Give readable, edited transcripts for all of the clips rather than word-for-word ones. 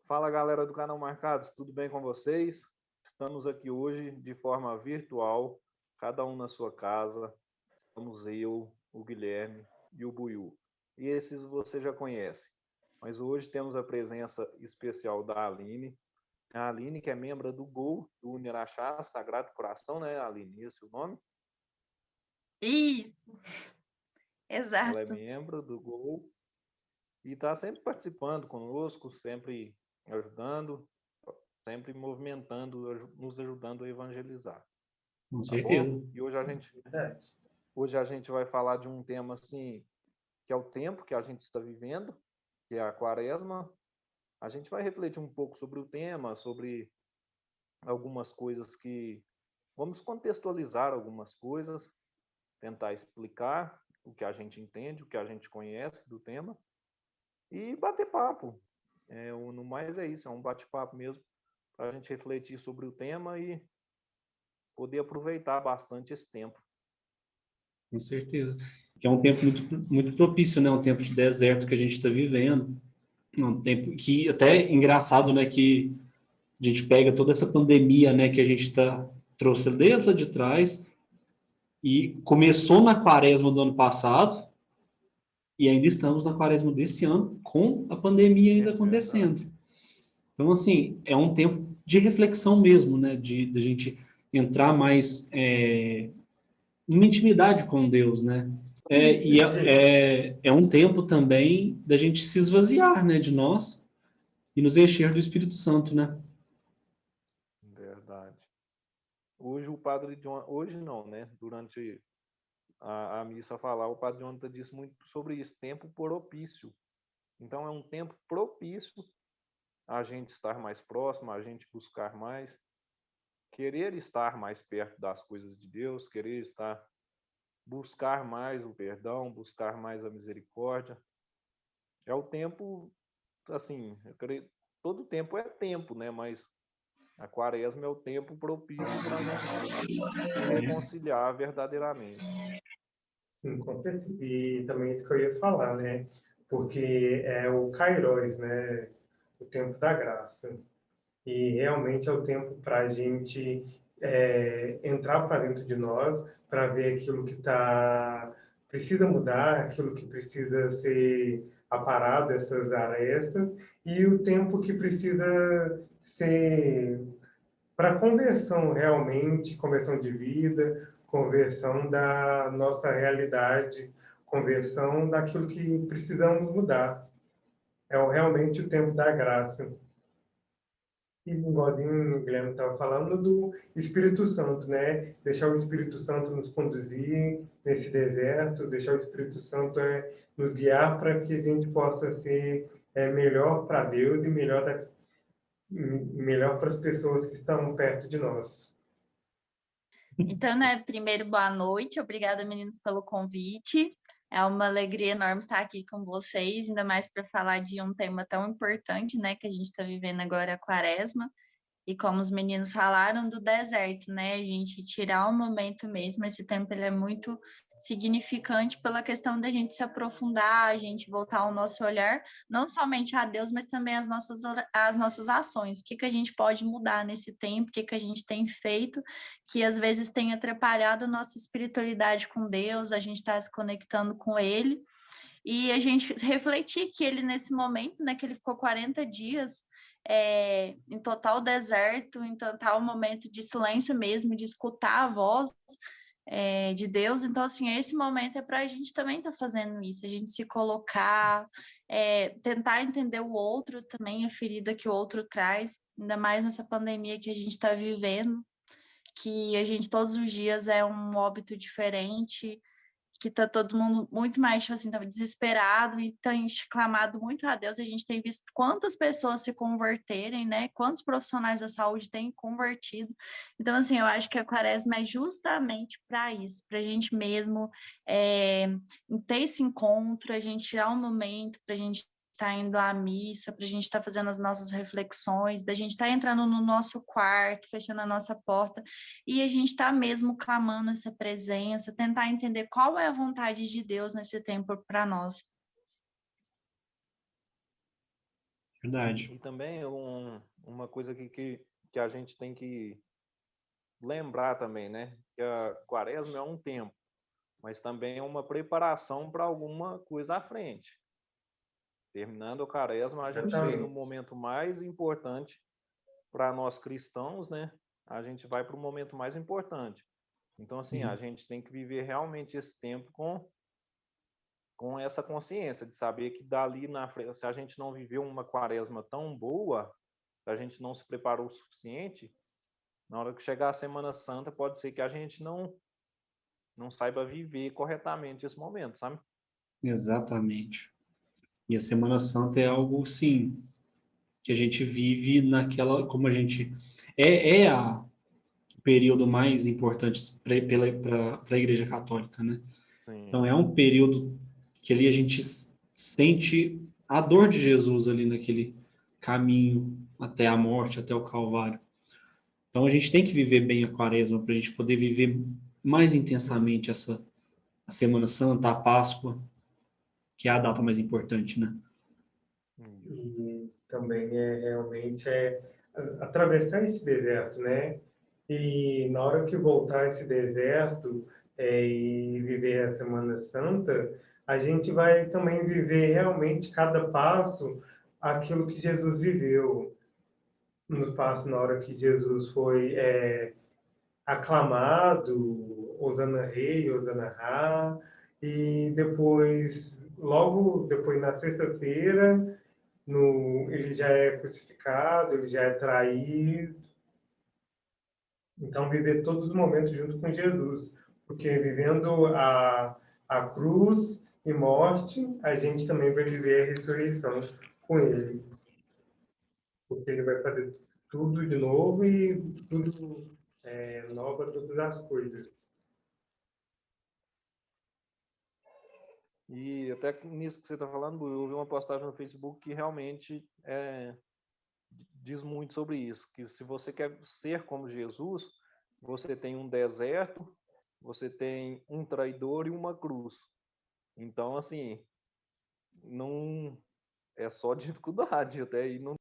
Fala galera do canal Marcados, tudo bem com vocês? Estamos aqui hoje de forma virtual, cada um na sua casa. Estamos eu, o Guilherme e o Buiú. E esses você já conhece. Mas hoje temos a presença especial da Aline. A Aline, que é membro do GOL, do Unirachá Sagrado Coração, né, Aline? Esse é o nome? Isso, Ela é exato. membro do GOL e está sempre participando conosco, sempre ajudando, sempre movimentando, nos ajudando a evangelizar, Com tá certeza. bom? E Verdade. hoje a gente vai falar de um tema assim, que é o tempo que a gente está vivendo, que é a quaresma. A gente vai refletir um pouco sobre o tema, sobre algumas coisas que vamos contextualizar algumas coisas, tentar explicar o que a gente entende, o que a gente conhece do tema e bater papo. No mais é isso, é um bate-papo mesmo para a gente refletir sobre o tema e poder aproveitar bastante esse tempo. Com certeza. Que é um tempo muito propício, né? Um tempo de deserto que a gente está vivendo. Um tempo que até engraçado, né? Que a gente pega toda essa pandemia, né? Que a gente trouxe desde lá de trás e começou na quaresma do ano passado e ainda estamos na quaresma desse ano com a pandemia ainda É verdade. acontecendo. Então, assim, é um tempo de reflexão mesmo, né? De a gente entrar mais uma intimidade com Deus, né? É um tempo também da gente se esvaziar, né, de nós e nos encher do Espírito Santo, né? Verdade. Hoje o padre John, hoje não, né? Durante a missa falar, o padre Jonathan disse muito sobre isso, tempo propício. Então é um tempo propício a gente estar mais próximo, a gente buscar mais, querer estar mais perto das coisas de Deus, querer estar, buscar mais o perdão, buscar mais a misericórdia. É o tempo, assim, eu creio, todo tempo é tempo, né? Mas a quaresma é o tempo propício para a gente se reconciliar verdadeiramente. Sim, com certeza. E também isso que eu ia falar, né? Porque é o Kairos, né? O tempo da graça. E realmente é o tempo para a gente entrar para dentro de nós, para ver aquilo que precisa mudar, aquilo que precisa ser aparado, essas arestas, e o tempo que precisa ser para conversão realmente, conversão de vida, conversão da nossa realidade, conversão daquilo que precisamos mudar. Realmente o tempo da graça. E igualzinho o Guilherme estava falando do Espírito Santo, né? Deixar o Espírito Santo nos conduzir nesse deserto, deixar o Espírito Santo nos guiar para que a gente possa ser melhor para Deus e melhor para as pessoas que estão perto de nós. Então, né, primeiro, boa noite. Obrigada, meninos, pelo convite. É uma alegria enorme estar aqui com vocês, ainda mais para falar de um tema tão importante, né, que a gente está vivendo agora, a Quaresma. E como os meninos falaram do deserto, né? A gente tirar um momento mesmo, esse tempo ele é muito significante pela questão da gente se aprofundar, a gente voltar o nosso olhar, não somente a Deus, mas também as nossas ações. O que a gente pode mudar nesse tempo, o que a gente tem feito, que às vezes tem atrapalhado a nossa espiritualidade com Deus, a gente está se conectando com Ele. E a gente refletir que ele, nesse momento, né, que ele ficou 40 dias em total deserto, em total momento de silêncio mesmo, de escutar a voz de Deus. Então, assim, esse momento é para a gente também estar fazendo isso, a gente se colocar, tentar entender o outro também, a ferida que o outro traz, ainda mais nessa pandemia que a gente está vivendo, que a gente todos os dias é um óbito diferente, que tá todo mundo muito mais, tipo assim, tava desesperado e tem clamado muito a Deus. A gente tem visto quantas pessoas se converterem, né? Quantos profissionais da saúde têm convertido. Então, assim, eu acho que a quaresma é justamente para isso, para a gente mesmo ter esse encontro, a gente tirar um momento para a gente estar indo à missa, para a gente estar fazendo as nossas reflexões, da gente estar entrando no nosso quarto, fechando a nossa porta, e a gente está mesmo clamando essa presença, tentar entender qual é a vontade de Deus nesse tempo para nós. Verdade. E também uma coisa que a gente tem que lembrar também, né? Que a quaresma é um tempo, mas também é uma preparação para alguma coisa à frente. Terminando a quaresma, a gente vem no Exatamente. momento mais importante para nós cristãos, né? A gente vai para o momento mais importante. Então, assim, a Sim. gente tem que viver realmente esse tempo com essa consciência de saber que dali na frente, se a gente não viveu uma quaresma tão boa, se a gente não se preparou o suficiente, na hora que chegar a Semana Santa, pode ser que a gente não saiba viver corretamente esse momento, sabe? Exatamente. E a Semana Santa é algo, sim, que a gente vive naquela, como a gente é o período mais importante para a Igreja Católica, né? Sim. Então é um período que ali a gente sente a dor de Jesus ali naquele caminho até a morte, até o Calvário. Então a gente tem que viver bem a Quaresma para a gente poder viver mais intensamente essa a Semana Santa, a Páscoa, que é a data mais importante, né? E também realmente atravessar esse deserto, né? E na hora que voltar esse deserto e viver a Semana Santa, a gente vai também viver realmente cada passo aquilo que Jesus viveu. Nos passos na hora que Jesus foi aclamado, Hosana Rei, Hosana Ra, e depois, logo depois na sexta-feira, ele já é crucificado, ele já é traído. Então, viver todos os momentos junto com Jesus, porque vivendo a cruz e morte, a gente também vai viver a ressurreição com ele, porque ele vai fazer tudo de novo e tudo nova, todas as coisas. E até nisso que você está falando, eu vi uma postagem no Facebook que realmente diz muito sobre isso, que se você quer ser como Jesus, você tem um deserto, você tem um traidor e uma cruz. Então, assim, não é só dificuldade até aí. Não...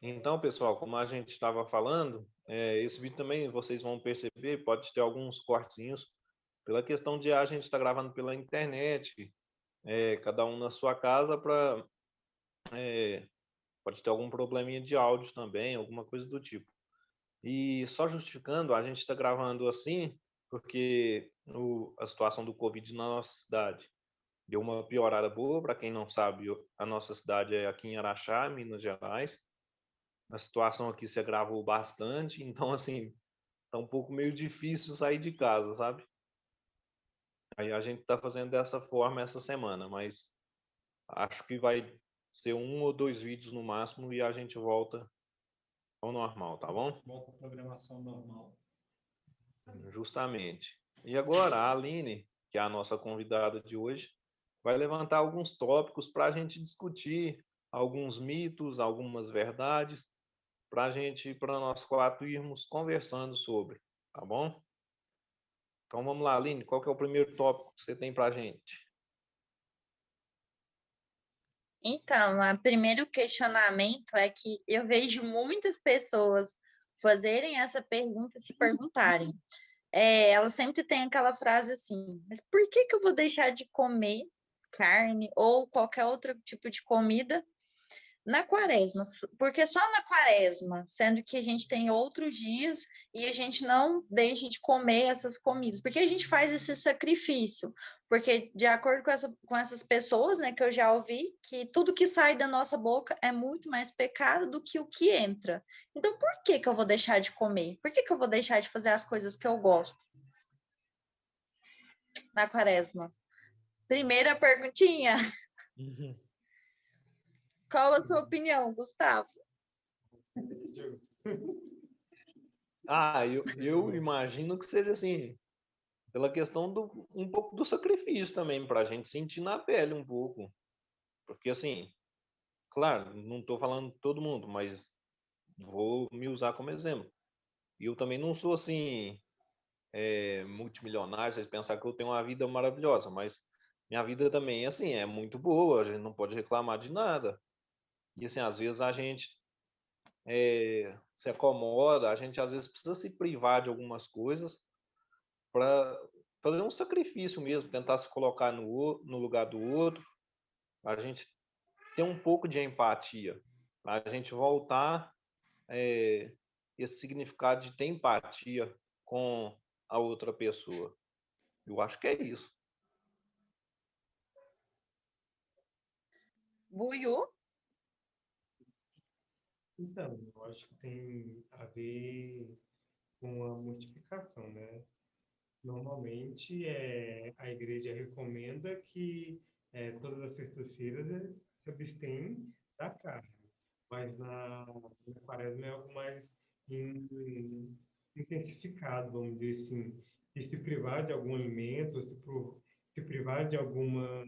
Então, pessoal, como a gente estava falando, esse vídeo também vocês vão perceber, pode ter alguns cortezinhos, pela questão de a gente estar gravando pela internet, cada um na sua casa, pode ter algum probleminha de áudio também, alguma coisa do tipo. E só justificando, a gente está gravando assim, porque a situação do Covid na nossa cidade deu uma piorada boa. Para quem não sabe, a nossa cidade é aqui em Araxá, Minas Gerais. A situação aqui se agravou bastante, então, assim, tá um pouco meio difícil sair de casa, sabe? Aí a gente tá fazendo dessa forma essa semana, mas acho que vai ser 1 ou 2 vídeos no máximo e a gente volta ao normal, tá bom? Volta à programação normal. Justamente. E agora, a Aline, que é a nossa convidada de hoje, vai levantar alguns tópicos para a gente discutir, alguns mitos, algumas verdades, para nós 4 irmos conversando sobre, tá bom? Então vamos lá, Aline, qual que é o primeiro tópico que você tem para a gente? Então, o primeiro questionamento é que eu vejo muitas pessoas fazerem essa pergunta e se perguntarem. Elas sempre têm aquela frase assim, mas por que eu vou deixar de comer carne ou qualquer outro tipo de comida na quaresma? Porque só na quaresma, sendo que a gente tem outros dias e a gente não deixa de comer essas comidas, porque a gente faz esse sacrifício, porque de acordo com essas pessoas, né, que eu já ouvi, que tudo que sai da nossa boca é muito mais pecado do que o que entra. Então, por que eu vou deixar de comer? Por que eu vou deixar de fazer as coisas que eu gosto na quaresma? Primeira perguntinha, Uhum. qual a sua opinião, Gustavo? Eu imagino que seja assim, pela questão um pouco do sacrifício também, para a gente sentir na pele um pouco. Porque, assim, claro, não estou falando todo mundo, mas vou me usar como exemplo. E eu também não sou, assim, multimilionário, vocês pensar que eu tenho uma vida maravilhosa, mas minha vida também, assim, é muito boa, a gente não pode reclamar de nada. E assim, às vezes a gente se acomoda, a gente às vezes precisa se privar de algumas coisas para fazer um sacrifício mesmo, tentar se colocar no lugar do outro, a gente ter um pouco de empatia, a gente voltar esse significado de ter empatia com a outra pessoa. Eu acho que é isso. Buiú? Então, eu acho que tem a ver com a mortificação, né? Normalmente, a igreja recomenda que todas as sextas-feiras se abstém da carne, mas na quaresma é algo mais intensificado, vamos dizer assim, de se privar de algum alimento, se privar de alguma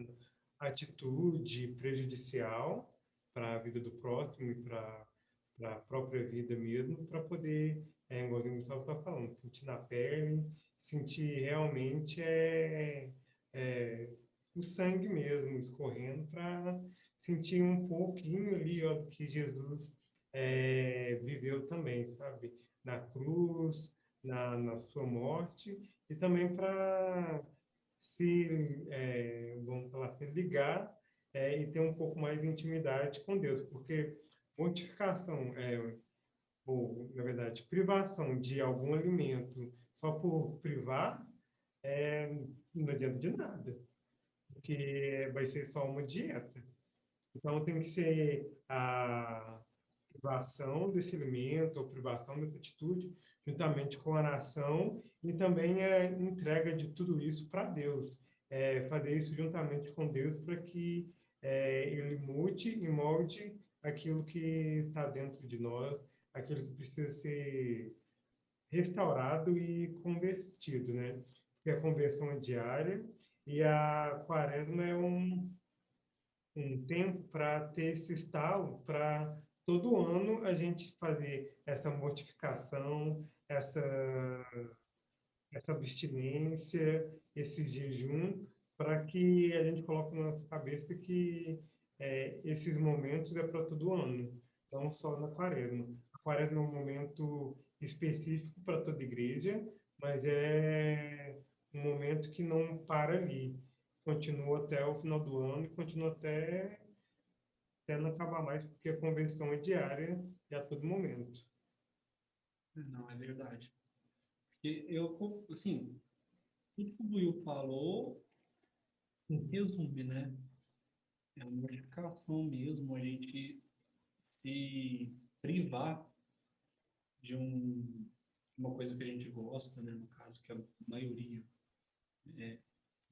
atitude prejudicial para a vida do próximo e para a própria vida mesmo, para poder, igual o Gustavo está falando, sentir na pele, sentir realmente o sangue mesmo escorrendo para sentir um pouquinho ali ó, do que Jesus viveu também, sabe? Na cruz, na sua morte e também para vamos falar assim, ligar e ter um pouco mais de intimidade com Deus, porque mortificação, ou, na verdade, privação de algum alimento só por privar, não adianta de nada, porque vai ser só uma dieta. Então, tem que ser a privação desse alimento, ou privação dessa atitude, juntamente com a oração e também a entrega de tudo isso para Deus. Fazer isso juntamente com Deus para que Ele mude e molde aquilo que está dentro de nós, aquilo que precisa ser restaurado e convertido, né? Porque a conversão é diária e a quaresma é um tempo para ter esse estalo, para todo ano a gente fazer essa mortificação, essa abstinência, esse jejum, para que a gente coloque na nossa cabeça que esses momentos é para todo ano, não só na quaresma. A quaresma é um momento específico para toda igreja, mas é um momento que não para ali. Continua até o final do ano e continua até não acabar mais, porque a conversão é diária e a todo momento. Não, é verdade. Porque eu, assim, tudo que o Buiu falou, em resumo, né? É uma modificação mesmo, a gente se privar de uma coisa que a gente gosta, né? No caso, que a maioria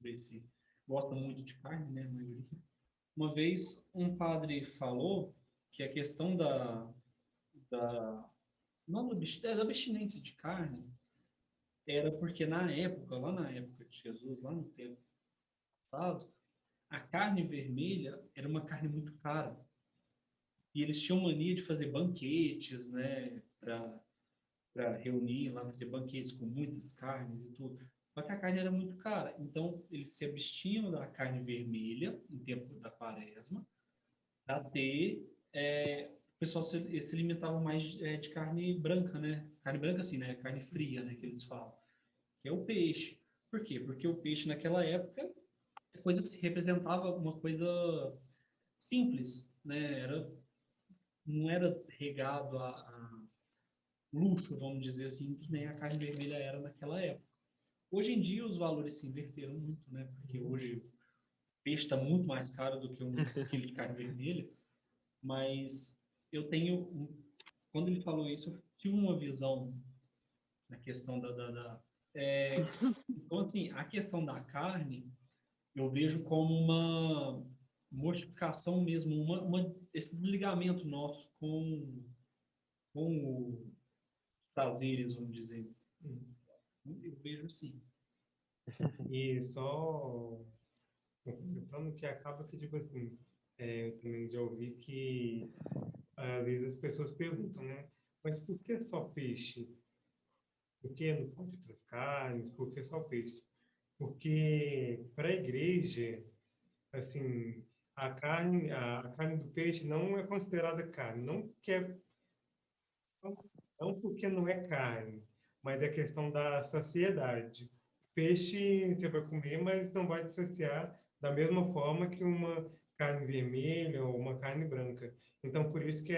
desse gosta muito de carne, né? A maioria. Uma vez um padre falou que a questão da não da abstinência de carne era porque na época, lá na época de Jesus, lá no tempo passado, a carne vermelha era uma carne muito cara. E eles tinham mania de fazer banquetes, né, para reunir lá, fazer banquetes com muitas carnes e tudo. Só que a carne era muito cara. Então, eles se abstinham da carne vermelha, em tempo da quaresma, para ter. O pessoal se alimentava mais de carne branca, né? Carne branca, assim, né? Carne fria, né? Que eles falam. Que é o peixe. Por quê? Porque o peixe, naquela época, a coisa se representava uma coisa simples, né? Não era regado a luxo, vamos dizer assim, que nem a carne vermelha era naquela época. Hoje em dia os valores se inverteram muito, né? Porque hoje o peixe está muito mais caro do que um quilo de carne vermelha, mas eu tenho, quando ele falou isso, eu tive uma visão na questão então, assim, a questão da carne, eu vejo como uma mortificação mesmo, esse desligamento nosso com os prazeres, vamos dizer. Eu vejo assim. E só complementando que acaba que, tipo assim, eu também já ouvi que às vezes as pessoas perguntam, né? Mas por que só peixe? Por que não pode outras carnes? Por que só peixe? Porque para a igreja, assim, a carne do peixe não é considerada carne. Não porque não é carne, mas é questão da saciedade. Peixe você vai comer, mas não vai te saciar da mesma forma que uma carne vermelha ou uma carne branca. Então, por isso que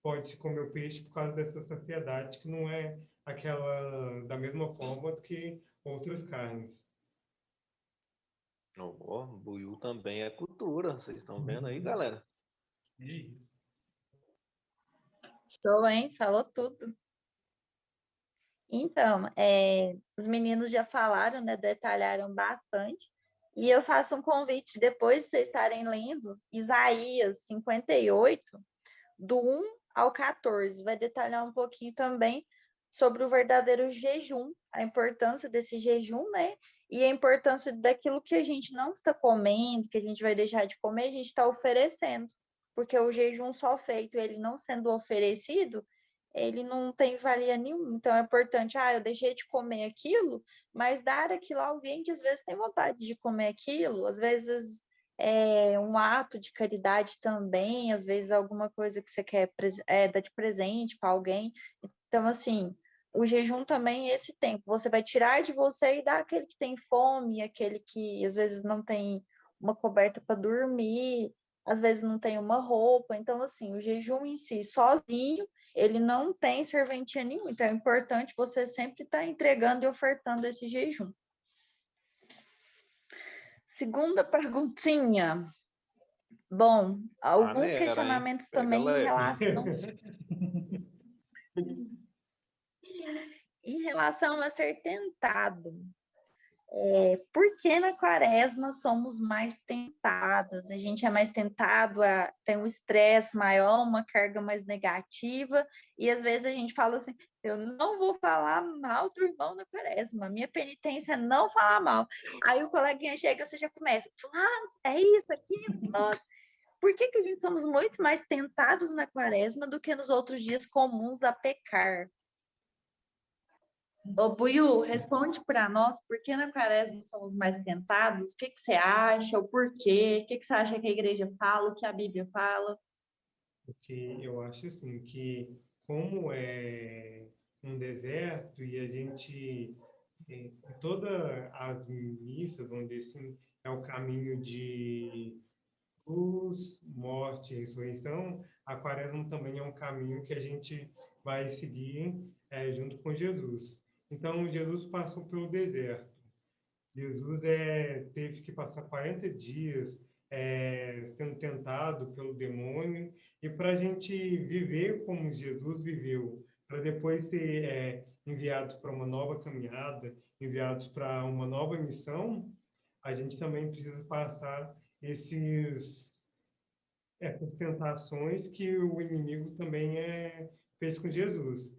pode-se comer o peixe por causa dessa saciedade, que não é aquela da mesma forma do que outras carnes. Ó, buiú também é cultura, vocês estão vendo aí, galera? É isso. Show, hein? Falou tudo. Então, os meninos já falaram, né? Detalharam bastante. E eu faço um convite, depois de vocês estarem lendo, Isaías 58, do 1 ao 14. Vai detalhar um pouquinho também sobre o verdadeiro jejum, a importância desse jejum, né? E a importância daquilo que a gente não está comendo, que a gente vai deixar de comer, a gente está oferecendo. Porque o jejum só feito, ele não sendo oferecido, ele não tem valia nenhuma. Então é importante, eu deixei de comer aquilo, mas dar aquilo a alguém que às vezes tem vontade de comer aquilo, às vezes um ato de caridade também, às vezes alguma coisa que você quer dar de presente para alguém. Então, assim, o jejum também é esse tempo. Você vai tirar de você e dar àquele que tem fome, aquele que às vezes não tem uma coberta para dormir, às vezes não tem uma roupa. Então, assim, o jejum em si, sozinho, ele não tem serventia nenhuma. Então, é importante você sempre estar entregando e ofertando esse jejum. Segunda perguntinha. Bom, alguns Maneira, hein? questionamentos Pega também leve. em relação a ser tentado. Por que na quaresma somos mais tentados? A gente é mais tentado a ter um estresse maior, uma carga mais negativa, e às vezes a gente fala assim, eu não vou falar mal do irmão na quaresma, minha penitência é não falar mal. Aí o coleguinha chega e você já começa, é isso, aquilo, nossa. Por que a gente somos muito mais tentados na quaresma do que nos outros dias comuns a pecar? Ô, Buiu, responde para nós, por que na quaresma somos mais tentados? O que você acha? O porquê? O que você acha que a igreja fala? O que a Bíblia fala? Porque eu acho assim que como é um deserto e a gente em toda as missas, vamos dizer assim, é o caminho de cruz, morte e ressurreição, a quaresma também é um caminho que a gente vai seguir junto com Jesus. Então, Jesus passou pelo deserto. Jesus teve que passar 40 dias sendo tentado pelo demônio, e para a gente viver como Jesus viveu, para depois ser enviados para uma nova caminhada, enviados para uma nova missão, a gente também precisa passar essas tentações que o inimigo também fez com Jesus.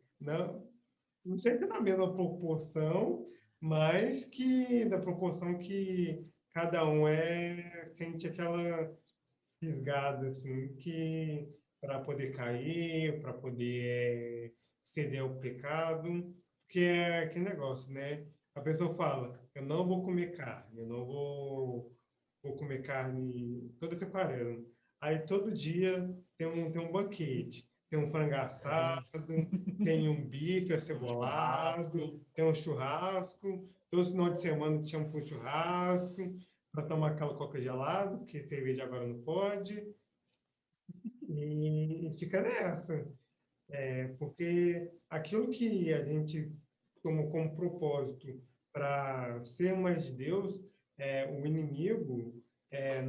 Não sei se é na mesma proporção, mas que da proporção que cada um sente aquela fisgada assim que para poder cair, para poder ceder ao pecado, que é aquele negócio, né? A pessoa fala, eu não vou comer carne, eu não vou comer carne toda essa quaresma. Aí todo dia tem um banquete, tem um frango assado, tem um bife acebolado, tem um churrasco. Todo final de semana te chama para um churrasco, para tomar aquela coca gelada, porque cerveja agora não pode. E fica nessa. Porque aquilo que a gente tomou como propósito para ser mais de Deus, o inimigo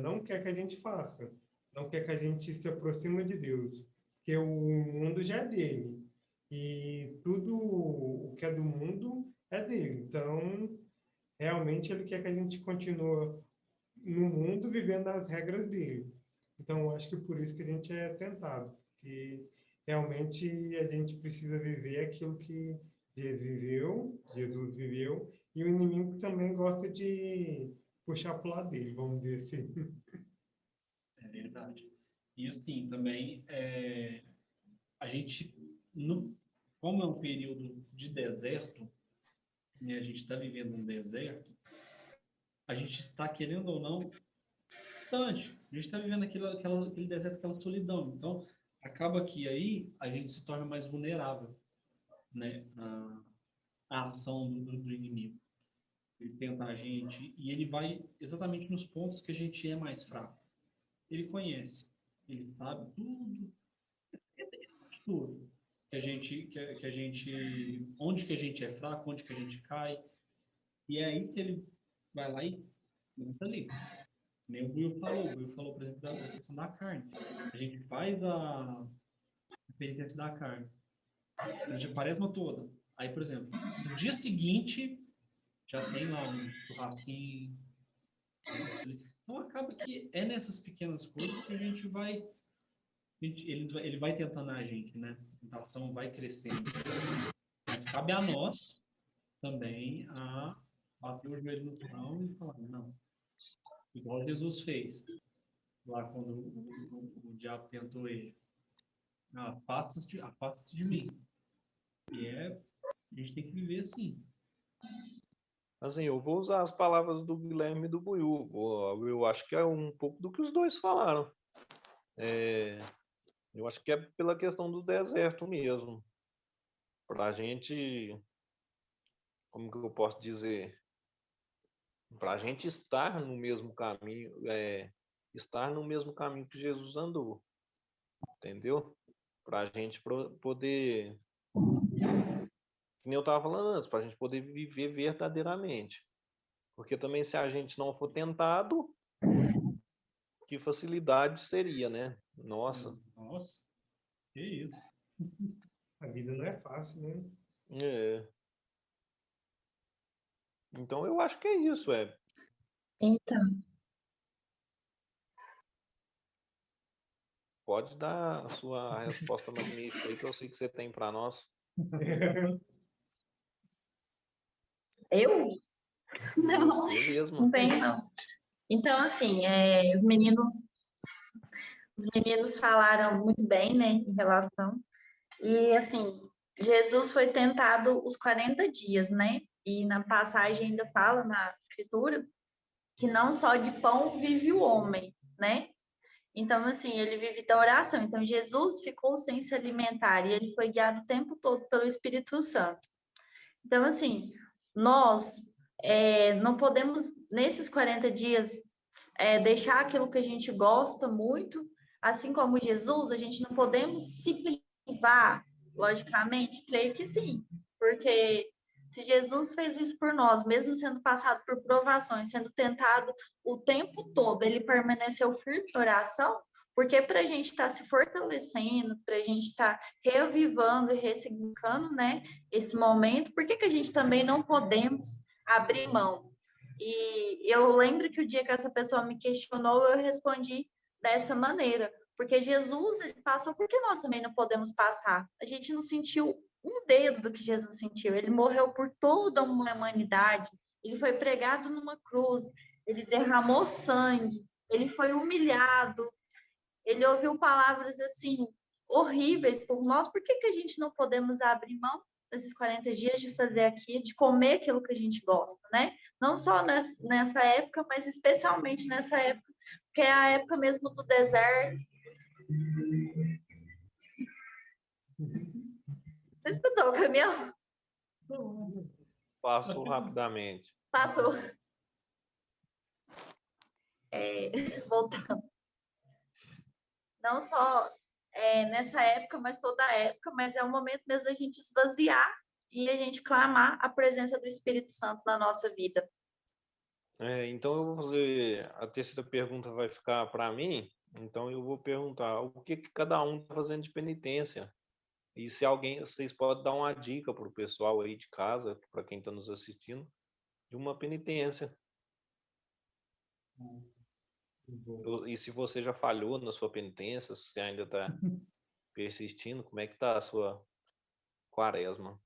não quer que a gente faça, não quer que a gente se aproxime de Deus, porque o mundo já é dele e tudo o que é do mundo é dele. Então, realmente ele quer que a gente continue no mundo vivendo as regras dele. Então, eu acho que por isso que a gente é tentado, que realmente a gente precisa viver aquilo que Jesus viveu, e o inimigo também gosta de puxar para o lado dele, vamos dizer assim. É verdade. E assim, também, a gente, como é um período de deserto, né, a gente está vivendo um deserto, a gente está, querendo ou não, distante. A gente está vivendo aquele deserto, aquela solidão. Então, acaba que aí a gente se torna mais vulnerável, né, à ação do inimigo. Ele tenta a gente e ele vai exatamente nos pontos que a gente é mais fraco. Ele conhece, ele sabe tudo, tudo. Onde que a gente é fraco, onde que a gente cai. E é aí que ele vai lá e entra ali. Nem o Will falou, por exemplo, da questão da carne. A gente faz a penitência da carne, durante a quaresma toda. Aí, por exemplo, no dia seguinte, já tem lá um churrasquinho. Então, acaba que é nessas pequenas coisas que a gente vai. Ele vai tentando a gente, né? A tentação vai crescendo. Mas cabe a nós também a bater o joelho no chão e falar: não, igual Jesus fez lá quando o diabo tentou ele. Afasta-se de mim. E a gente tem que viver assim. Assim, eu vou usar as palavras do Guilherme e do Buiú. Eu acho que é um pouco do que os dois falaram. Eu acho que é pela questão do deserto mesmo. Para a gente, como que eu posso dizer? Para a gente estar no mesmo caminho, estar no mesmo caminho que Jesus andou, entendeu? Para a gente poder, que nem eu estava falando antes, para a gente poder viver verdadeiramente. Porque também se a gente não for tentado, que facilidade seria, né? Nossa. Nossa, que isso. A vida não é fácil, né? É. Então eu acho que é isso, Então, Pode dar a sua resposta magnífica aí que eu sei que você tem para nós. eu? Não, Você mesmo. não tem, não. Então, assim, os meninos falaram muito bem, né, em relação. E, assim, Jesus foi tentado os 40 dias, né? E na passagem ainda fala, na escritura, que não só de pão vive o homem, né? Então, assim, ele vive da oração. Então, Jesus ficou sem se alimentar e ele foi guiado o tempo todo pelo Espírito Santo. Então, assim, nós não podemos, nesses 40 dias, deixar aquilo que a gente gosta muito, assim como Jesus, a gente não podemos se privar, logicamente, creio que sim, porque se Jesus fez isso por nós, mesmo sendo passado por provações, sendo tentado o tempo todo, ele permaneceu firme em oração, porque para a gente estar se fortalecendo, para a gente estar revivando e ressignificando, né, esse momento, por que que a gente também não podemos abrir mão? E eu lembro que o dia que essa pessoa me questionou, eu respondi dessa maneira, porque Jesus ele passou, por que nós também não podemos passar? A gente não sentiu um dedo do que Jesus sentiu. Ele morreu por toda uma humanidade. Ele foi pregado numa cruz. Ele derramou sangue. Ele foi humilhado. Ele ouviu palavras assim horríveis por nós. Por que que a gente não podemos abrir mão desses 40 dias de fazer aqui, de comer aquilo que a gente gosta, né? Não só nessa época, mas especialmente nessa época, que é a época mesmo do deserto. Você escutou o caminhão? Passou rapidamente. Passou. Voltando. Não só nessa época, mas toda a época, mas é o momento mesmo da gente esvaziar e a gente clamar a presença do Espírito Santo na nossa vida. Então eu vou fazer a terceira pergunta vai ficar para mim. Então eu vou perguntar o que cada um está fazendo de penitência. E se vocês podem dar uma dica para o pessoal aí de casa, para quem está nos assistindo, de uma penitência. E se você já falhou na sua penitência, se você ainda está persistindo, como é que está a sua quaresma?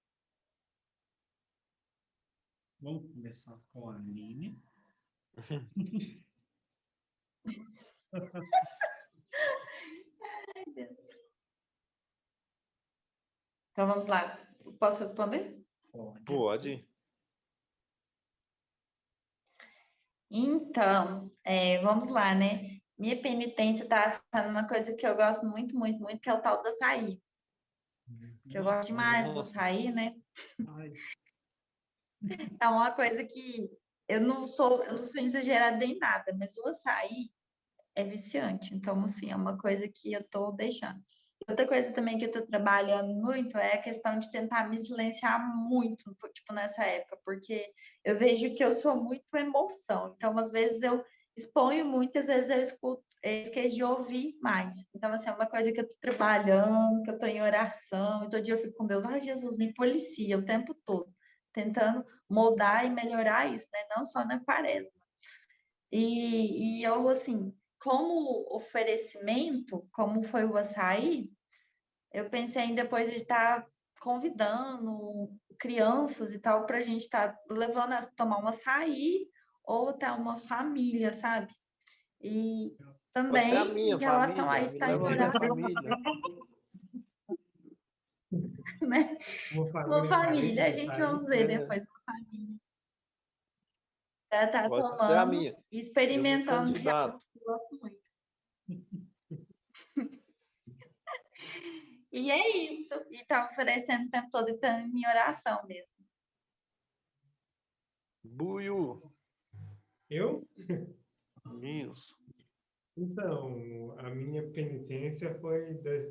Vamos começar com a Aline. Ai, Deus. Então vamos lá. Posso responder? Pode. Então, vamos lá, né? Minha penitência tá sendo uma coisa que eu gosto muito, muito, muito, que é o tal do açaí. Que eu gosto demais do Nossa, açaí, né? Ai, É uma coisa que eu não sou exagerada em nada, mas o açaí é viciante. Então, assim, é uma coisa que eu tô deixando. Outra coisa também que eu tô trabalhando muito é a questão de tentar me silenciar muito, tipo, nessa época, porque eu vejo que eu sou muito emoção. Então, às vezes eu exponho muito, às vezes eu escuto, esqueço de ouvir mais. Então, assim, é uma coisa que eu tô trabalhando, que eu tô em oração, e todo dia eu fico com Deus, ai, Jesus, me policia o tempo todo, tentando moldar e melhorar isso, né? Não só na quaresma. E eu, assim, como oferecimento, como foi o açaí, eu pensei em depois de estar convidando crianças e tal, para a gente estar levando elas para tomar um açaí ou até uma família, sabe? E pode ser a também em minha relação a família, me estar em leva a minha oração, família. né? Uma Uma família carente família, a de gente açaí. vai ver É, depois uma família para estar pode ser a tomando minha. e Eu me experimentando, que é algo candidato. que eu gosto muito. E é isso. E tá oferecendo o tempo todo e tá em oração mesmo. Buiu. Eu? Isso. Então, a minha penitência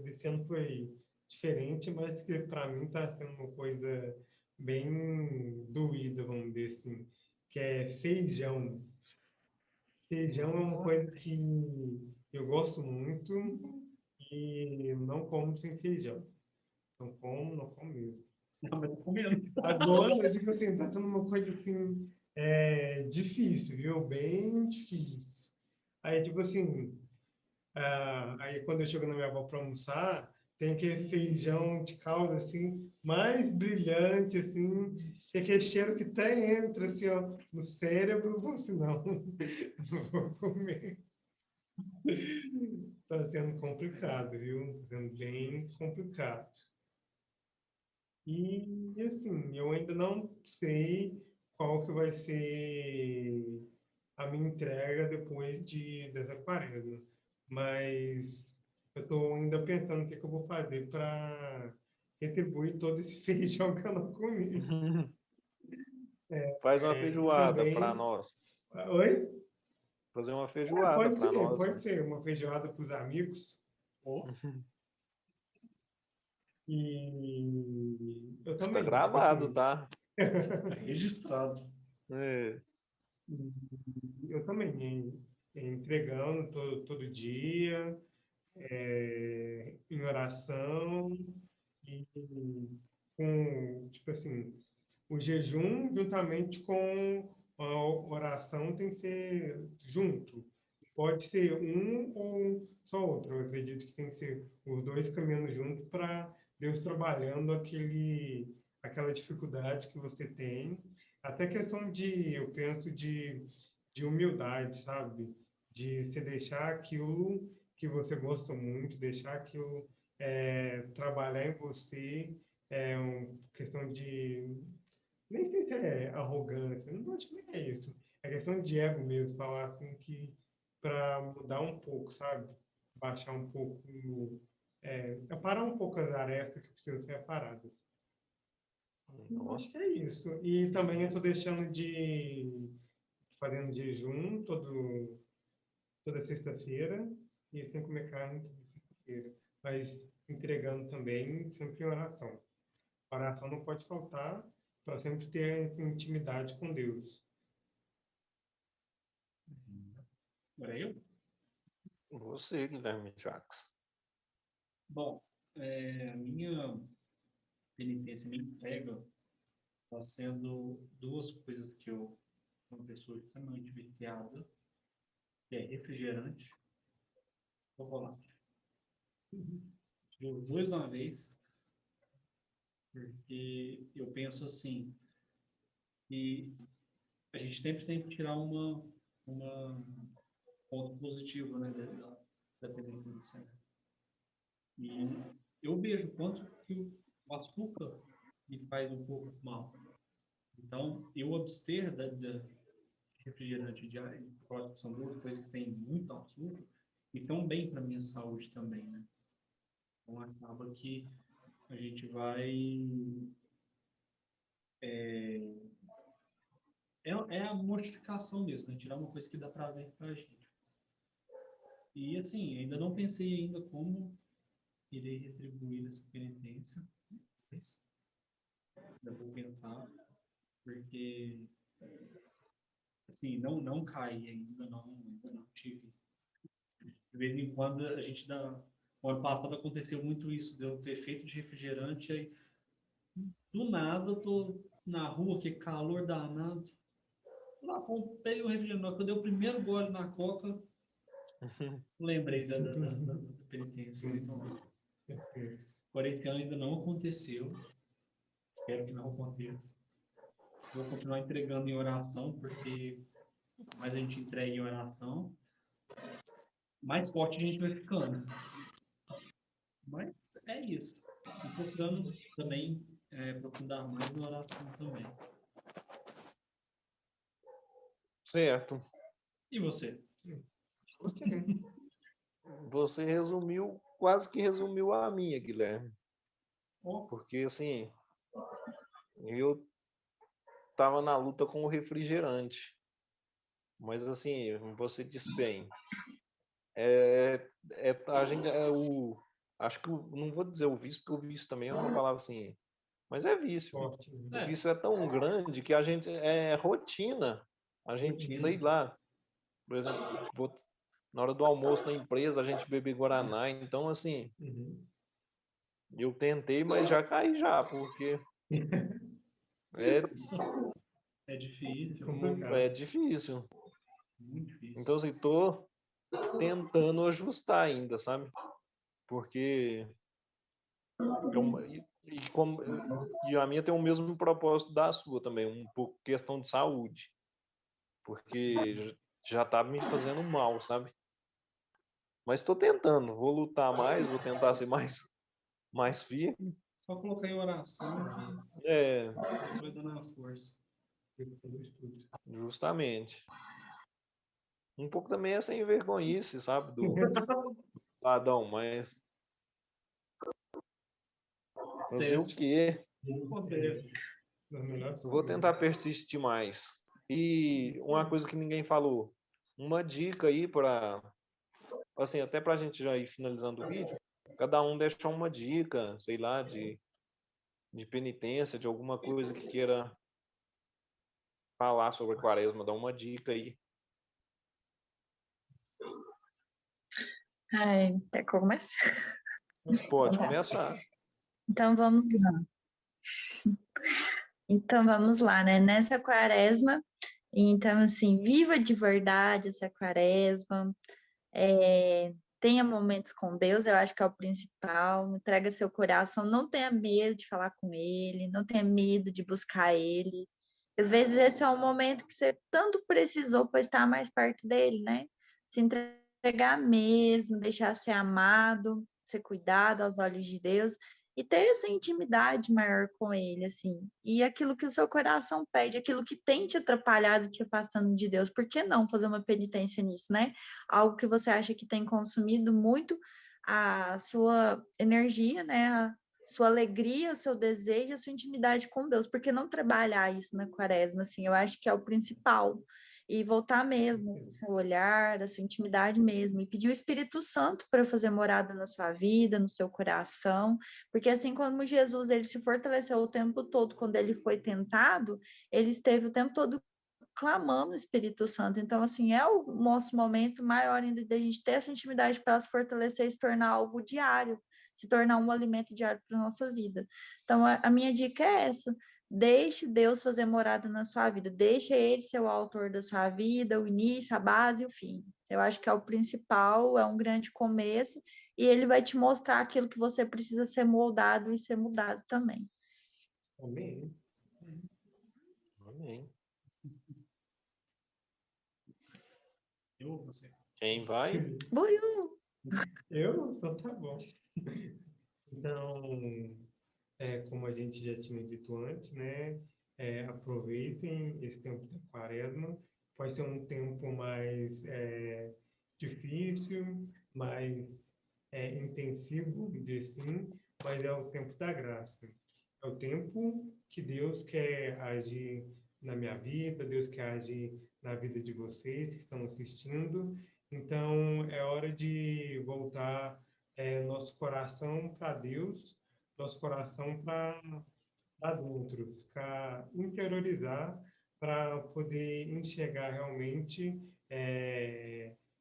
desse ano foi diferente, mas que para mim está sendo uma coisa bem doída, vamos dizer assim, que é feijão. Feijão é uma coisa que eu gosto muito e não como sem feijão. Não como mesmo. não, mas tô comendo. Agora, tipo assim, tá sendo uma coisa assim, difícil, viu? Bem difícil. Aí, tipo assim, aí quando eu chego na minha avó para almoçar, tem aquele feijão de calda, assim, mais brilhante, assim, que é aquele cheiro que até entra, assim, ó, no cérebro, eu falo assim, não, não vou comer. Tá sendo complicado, viu? Tá sendo bem complicado. E assim, eu ainda não sei qual que vai ser a minha entrega depois dessa quaresma. Mas eu estou ainda pensando o que que eu vou fazer para retribuir todo esse feijão que eu não comi. Faz uma E feijoada para também. nós. Oi? Fazer uma feijoada para nós. Pode ser. Uma feijoada para os amigos. E eu Está também, tipo gravado, assim. tá? Tá registrado. É. Eu também, entregando todo dia, em oração, e com, tipo assim, o jejum juntamente com a oração tem que ser junto. Pode ser um ou só outro. Eu acredito que tem que ser os dois caminhando junto para Deus trabalhando aquela dificuldade que você tem. Até questão eu penso, de humildade, sabe? De você deixar aquilo que você gosta muito, deixar aquilo trabalhar em você, uma questão de nem sei se é arrogância, não acho que nem é isso. É questão de ego mesmo, falar assim que para mudar um pouco, sabe? Baixar um pouco, parar um pouco as arestas que precisam ser aparadas. Eu acho Nossa. que é isso. E também eu estou deixando fazendo jejum toda sexta-feira e sem comer carne toda sexta-feira. Mas entregando também sempre em oração. A oração não pode faltar para sempre ter essa intimidade com Deus. Agora eu? Você, Guilherme Jacques. Bom, a minha penitência, minha entrega, está sendo duas coisas que eu sou uma pessoa extremamente viciada, que é refrigerante e chocolate. Os dois de uma vez, porque eu penso assim, que a gente sempre tem que tirar uma ponto positivo, né, da penitência. Né? E eu vejo quanto que o açúcar me faz um pouco mal. Então, eu abster de refrigerante de prótese, que são duas coisas que têm muito açúcar, e são bem para minha saúde também, né? Então acaba que a gente vai... É a mortificação mesmo, né? Tirar uma coisa que dá prazer pra gente. E assim, ainda não pensei ainda como irei retribuir essa penitência. Ainda vou pensar, porque assim, não caí ainda, ainda não tive. De vez em quando a gente dá. O ano passado aconteceu muito isso, de eu ter feito de refrigerante, aí do nada eu tô na rua, que calor danado. Lá comprei o refrigerante. Quando eu dei o primeiro gole na coca, lembrei da penitência. Falei, nossa, agora esse ano ainda não aconteceu. Espero que não aconteça. Vou continuar entregando em oração, porque mais a gente entrega em oração, mais forte a gente vai ficando. Mas é isso. E procurando também aprofundar mais na oração também. Certo. E você? Você resumiu, quase que resumiu a minha, Guilherme. Oh. Porque, assim, eu estava na luta com o refrigerante. Mas, assim, você disse bem. A gente, acho que, não vou dizer o vício, porque o vício também é uma palavra assim. Mas é vício. Forte. O vício é tão grande que a gente, é rotina. A gente, sei lá, por exemplo, na hora do almoço na empresa, a gente bebe Guaraná. Então, assim, eu tentei, mas já caí já, porque É difícil. é difícil. Muito difícil. Então, assim, tô tentando ajustar ainda, sabe? Porque e a minha tem o mesmo propósito da sua também, um pouco questão de saúde. Porque já tá me fazendo mal, sabe? Mas estou tentando, vou lutar mais, vou tentar ser mais firme. Só colocar em oração que vai dando a força. Justamente. Um pouco também é sem vergonhice, sabe? Do cidadão, mas fazer o quê? Vou tentar persistir mais. E uma coisa que ninguém falou, uma dica aí para, assim, até para a gente já ir finalizando o vídeo, cada um deixar uma dica, sei lá, de penitência, de alguma coisa que queira falar sobre a quaresma, dar uma dica aí. Ai, quer começar? Pode começar. Então vamos lá. Então vamos lá, né? Nessa quaresma, então assim, viva de verdade essa quaresma, tenha momentos com Deus, eu acho que é o principal, entrega seu coração, não tenha medo de falar com Ele, não tenha medo de buscar Ele. Às vezes esse é o momento que você tanto precisou para estar mais perto dele, né? Se entregar mesmo, deixar ser amado, ser cuidado aos olhos de Deus e ter essa intimidade maior com ele, assim. E aquilo que o seu coração pede, aquilo que tem te atrapalhado, te afastando de Deus, por que não fazer uma penitência nisso, né? Algo que você acha que tem consumido muito a sua energia, né? A sua alegria, seu desejo, a sua intimidade com Deus, por que não trabalhar isso na quaresma, assim, eu acho que é o principal, e voltar mesmo, o seu olhar, a sua intimidade mesmo, e pedir o Espírito Santo para fazer morada na sua vida, no seu coração, porque assim como Jesus, ele se fortaleceu o tempo todo, quando ele foi tentado, ele esteve o tempo todo clamando o Espírito Santo. Então, assim, é o nosso momento maior ainda da gente ter essa intimidade para se fortalecer e se tornar algo diário, se tornar um alimento diário para a nossa vida. Então, a minha dica é essa. Deixe Deus fazer morada na sua vida. Deixe Ele ser o autor da sua vida, o início, a base e o fim. Eu acho que é o principal, é um grande começo, e Ele vai te mostrar aquilo que você precisa ser moldado e ser mudado também. Amém. Amém. Eu ou você? Quem vai? Buiu! Eu? Então tá bom. Então, como a gente já tinha dito antes, né? Aproveitem esse tempo da quaresma pode ser um tempo mais difícil, mais intensivo, vamos dizer assim, mas é o tempo da graça. É o tempo que Deus quer agir na minha vida, Deus quer agir na vida de vocês que estão assistindo. Então, é hora de voltar nosso coração para Deus, nosso coração para dentro, ficar, interiorizar para poder enxergar realmente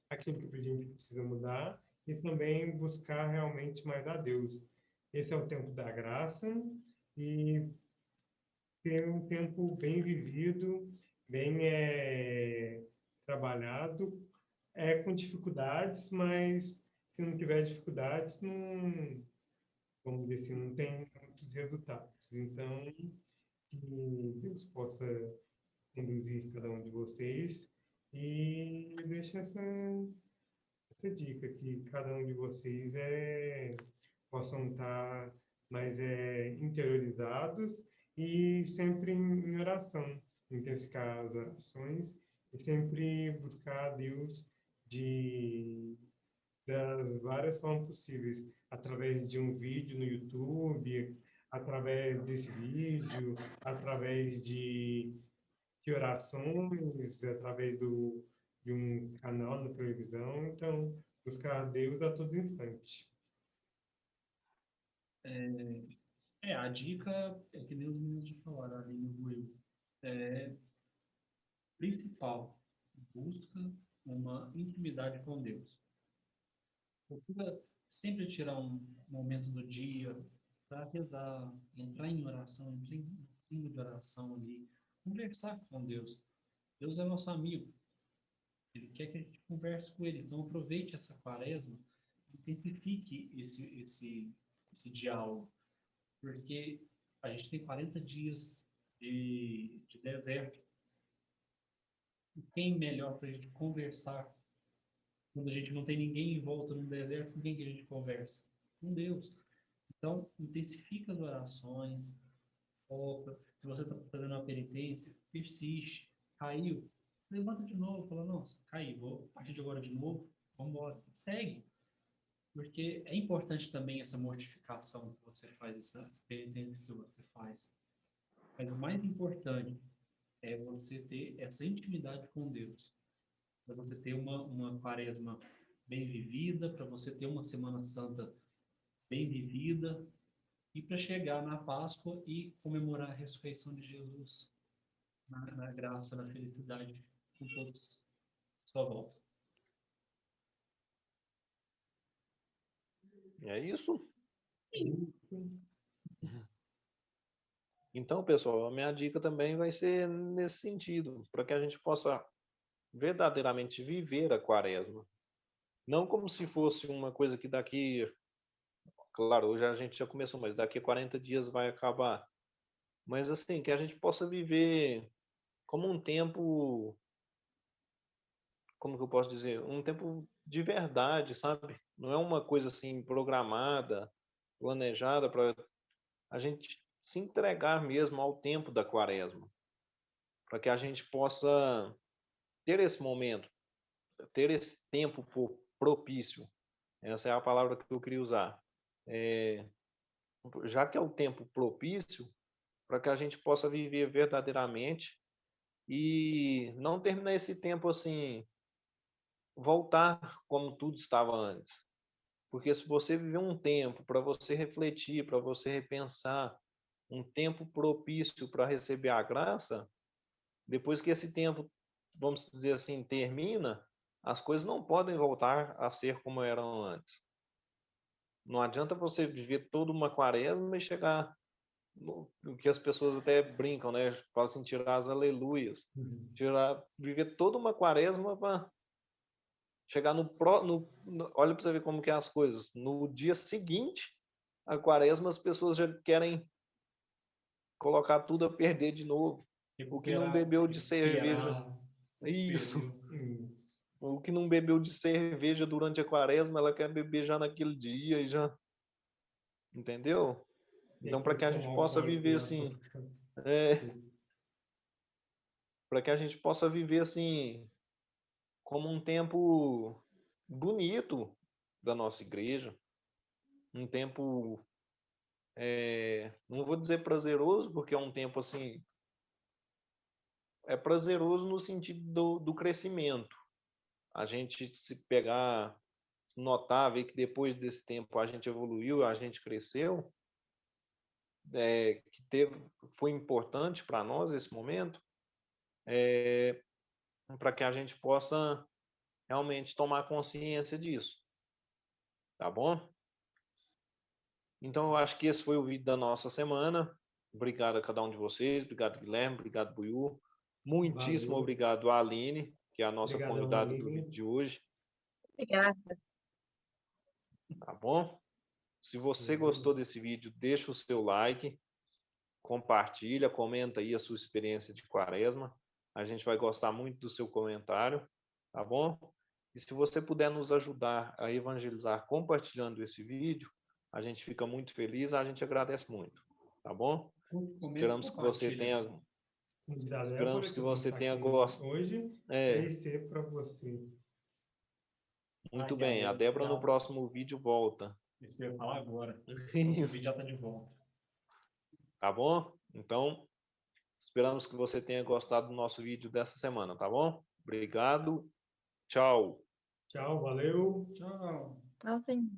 aquilo que a gente precisa mudar e também buscar realmente mais a Deus. Esse é o tempo da graça e ter um tempo bem vivido, bem trabalhado, com dificuldades, mas se não tiver dificuldades, não, vamos dizer assim, não tem muitos resultados. Então, que Deus possa conduzir cada um de vocês e deixa essa dica que cada um de vocês possam estar mais interiorizados e sempre em oração, intensificar as orações e sempre buscar a Deus das várias formas possíveis, através de um vídeo no YouTube, através desse vídeo, através de orações, através de um canal na televisão. Então, buscar a Deus a todo instante. A dica é que nem os meninos já falaram ali no Buiu. Principal, busca uma intimidade com Deus. Procura sempre tirar um momento do dia para rezar, entrar em oração, entrar em clima de oração ali, conversar com Deus. Deus é nosso amigo. Ele quer que a gente converse com ele. Então aproveite essa quaresma, intensifique esse diálogo, porque a gente tem 40 dias de deserto. E quem melhor para a gente conversar quando a gente não tem ninguém em volta no deserto? Com quem que a gente conversa? Com Deus. Então, intensifica as orações, foca. Se você está fazendo uma penitência, persiste, caiu, levanta de novo, fala, nossa, caí, vou a partir de agora de novo, vamos embora, segue. Porque é importante também essa mortificação que você faz, essa penitência que você faz. Mas o mais importante é você ter essa intimidade com Deus. Para você ter uma quaresma bem vivida, para você ter uma Semana Santa bem vivida, e para chegar na Páscoa e comemorar a ressurreição de Jesus na graça, na felicidade com todos à sua volta. É isso? Então, pessoal, a minha dica também vai ser nesse sentido, para que a gente possa verdadeiramente viver a quaresma. Não como se fosse uma coisa que daqui, claro, hoje a gente já começou, mas daqui a 40 dias vai acabar. Mas assim, que a gente possa viver como um tempo, como que eu posso dizer? Um tempo de verdade, sabe? Não é uma coisa assim programada, planejada para a gente se entregar mesmo ao tempo da quaresma, para que a gente possa ter esse momento, ter esse tempo propício. Essa é a palavra que eu queria usar. Já que é o tempo propício, para que a gente possa viver verdadeiramente e não terminar esse tempo assim, voltar como tudo estava antes. Porque se você viver um tempo para você refletir, para você repensar, um tempo propício para receber a graça, depois que esse tempo, vamos dizer assim, termina, as coisas não podem voltar a ser como eram antes. Não adianta você viver toda uma quaresma e chegar no que as pessoas até brincam, né? Falam assim, tirar as aleluias. Viver toda uma quaresma para chegar olha para você ver como que é as coisas. No dia seguinte, a quaresma, as pessoas já querem colocar tudo a perder de novo. O que não bebeu de cerveja. Isso. O que não bebeu de cerveja durante a quaresma, ela quer beber já naquele dia e já. Entendeu? Então, para que a gente possa viver assim. para que a gente possa viver assim como um tempo bonito da nossa igreja, um tempo, não vou dizer prazeroso, porque é um tempo assim, é prazeroso no sentido do crescimento. A gente se pegar, notar, ver que depois desse tempo a gente evoluiu, a gente cresceu, foi importante para nós esse momento, para que a gente possa realmente tomar consciência disso, tá bom? Então, eu acho que esse foi o vídeo da nossa semana. Obrigado a cada um de vocês, obrigado, Guilherme, obrigado, Buiú. Muitíssimo Valeu. obrigado a Aline, que é a nossa Obrigadão, convidada do Aline. vídeo de hoje, Obrigada. tá bom? Se você gostou desse vídeo, deixa o seu like, compartilha, comenta aí a sua experiência de quaresma. A gente vai gostar muito do seu comentário, tá bom? E se você puder nos ajudar a evangelizar compartilhando esse vídeo, a gente fica muito feliz, a gente agradece muito, tá bom? Esperamos que você tenha, Diz a Débora, esperamos que que vai você estar tenha aqui gostado. hoje, É, IC para você. muito bem, a Débora no próximo vídeo volta. Isso que eu ia falar agora. O Isso. vídeo já está de volta. Tá bom? Então, esperamos que você tenha gostado do nosso vídeo dessa semana, tá bom? Obrigado. Tchau. Tchau, valeu. Tchau. Tchauzinho.